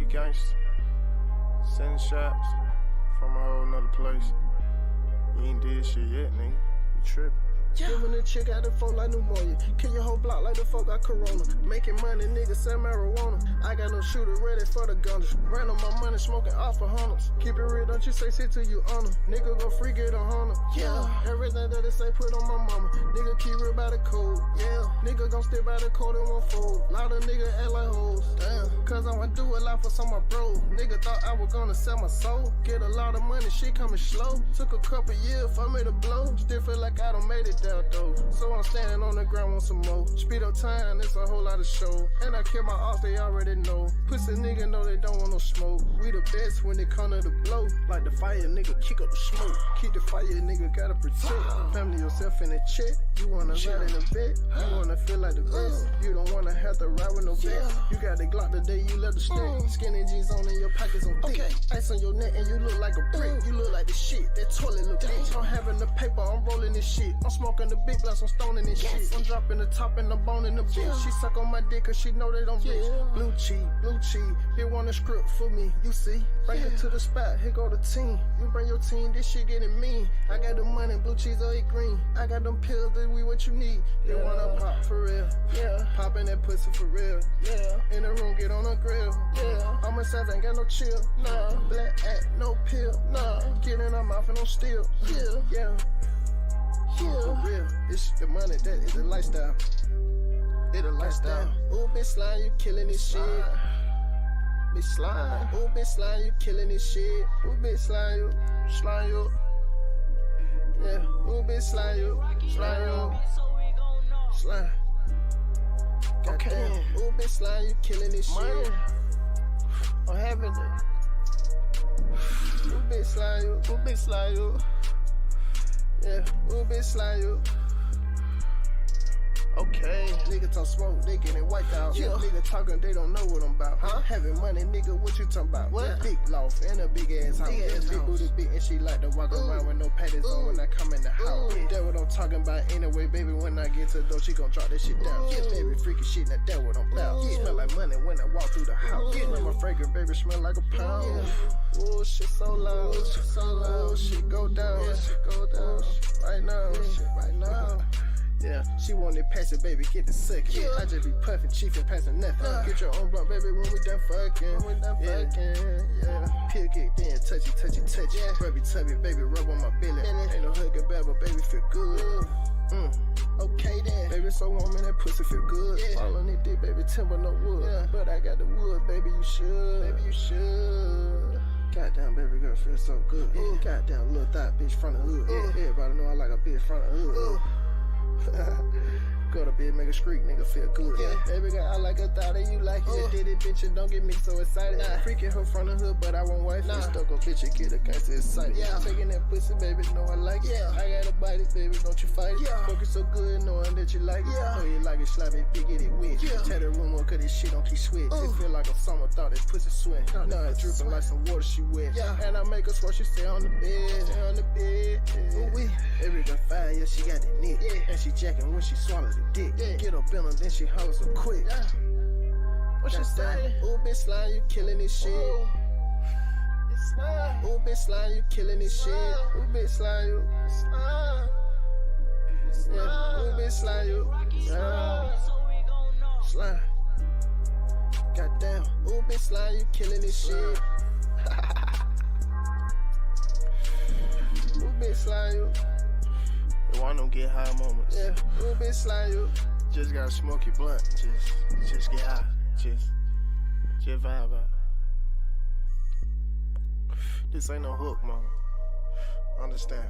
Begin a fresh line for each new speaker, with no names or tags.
gangsta. Sending shots from a whole nother place. You ain't did shit yet, nigga. You trippin'.
Giving a chick out the folk like pneumonia. Kill your whole block like the folk got corona. Making money, niggas sell marijuana. I got no shooter ready for the gunners. Ran on my money, smoking off for hunters. Keep it real, don't you say shit till you honor. Nigga go free, get a hunter. Yeah, everything that they say put on my mama. Nigga keep real by the code. Yeah, nigga gon' stay by the code and won't fold. Lot of nigga act like hoes. Damn, cause I'ma do a lot for some of my bros. Nigga thought I was gonna sell my soul. Get a lot of money, shit coming slow. Took a couple years for me to blow. Still feel like I done made it down though. So I'm standing on the ground with some more. Speed up time, it's a whole lot of show. And I kill my ops, they already know. Pussy nigga know they don't want no smoke. We the best when it come to the blow. Like the fire, nigga, kick up the smoke. Keep the fire, nigga, gotta protect. Family yourself in the check. You wanna ride in the vet. You wanna feel like the best. You don't wanna have to ride with no vet. You got the Glock the day you left the stick. Skinny jeans on and your pockets on thick. Ice on your neck and you look like a brick. You look like the shit, that toilet look thick. I'm having the paper, I'm rolling this shit. I'm smoking the big blunts, I'm stoning this shit. I'm dropping the top and I'm boning the bitch. She suck on my dick cause she know that I'm rich. Blue cheese, they want a script for me, you see. Bring her to the spot, here go the team. You bring your team, this shit getting mean. I got the money, blue cheese or eat green. I got them pills, that we what you need. They wanna pop for real, popping that pussy for real. In the room, get on the grill. I'm inside, ain't got no chill. Black act, no pill. Get in her mouth and I'm still. For real, it's the money, that is the lifestyle. It's a lifestyle. Ooh, bitch slime, you killing this shit. Bitch slime. Ooh, bitch slime, you killing this shit. Ooh, bitch slime, you. Yeah, ooh, bitch slime, you. Slime. Goddamn. Ooh, bitch slime, you killing this shit. I'm having it. Ooh, bitch slime, you. Ooh, bitch slime, you. Yeah, ooh, bitch slime, you. Okay, nigga talk smoke, they getting wiped out. Nigga talking, they don't know what I'm about. Having money, nigga, what you talking about? What? Big loft and a big ass house. Big booty bitch and she like to walk around with no panties on when I come in the house. That what I'm talking about anyway, baby. When I get to the door, she gon' drop that shit down. Baby, freaky shit, now that what I'm about. Smell like money when I walk through the house. My fragrant baby smell like a pound. Ooh, shit so loud. Ooh, shit go down. Right now. Yeah, she wanted passive, baby, get the second. I just be puffin', chiefin', passing nothing. Get your own blunt, baby, when we done fucking. Peel get then touchy. Rubby tubby, baby, rub on my belly. Ain't no hugging back, but baby feel good. Okay then, baby, so warm and that pussy feel good. Fall on it dick, baby, timber no wood. But I got the wood, baby, you should. Goddamn, baby girl feel so good. Goddamn, little thought bitch front of hood. Everybody know I like a bitch front of hood. Go to bed, make a streak, nigga feel good. Baby girl, I like a thought and you like it. Did it, bitch, and don't get me so excited. Freaking her front of hood, but I won't wife. Stuck on bitch and get her kinda excited. Taking that pussy, baby, know I like it. I got a body, baby, don't you fight it. Fucking so good, knowing that you like it. Know you like it, sloppy, big, get it wet. Tear the room up, cause this shit don't keep sweat. It feel like a summer, thought that pussy sweat. Now it dripping like some water she wet. And I make her swear she stay on the bed. Baby got fire, yeah, she got that neck. And she jacking when she swallow the dick. Get up in her, then she holler so quick. What she say? Ooh, bitch slime, you killing this shit. Ooh, bitch slime, you killing this shit. Ooh, bitch slime, you. Ooh, bitch slime, you. Slime. Goddamn. Ooh, bitch slime, you killing this shit. Ooh, bitch slime, you.
You want them get high moments.
Ooh, bitch slime, you.
Just gotta smoke your blunt. Just get high. Just vibe out. This ain't no hook, mama. Understand.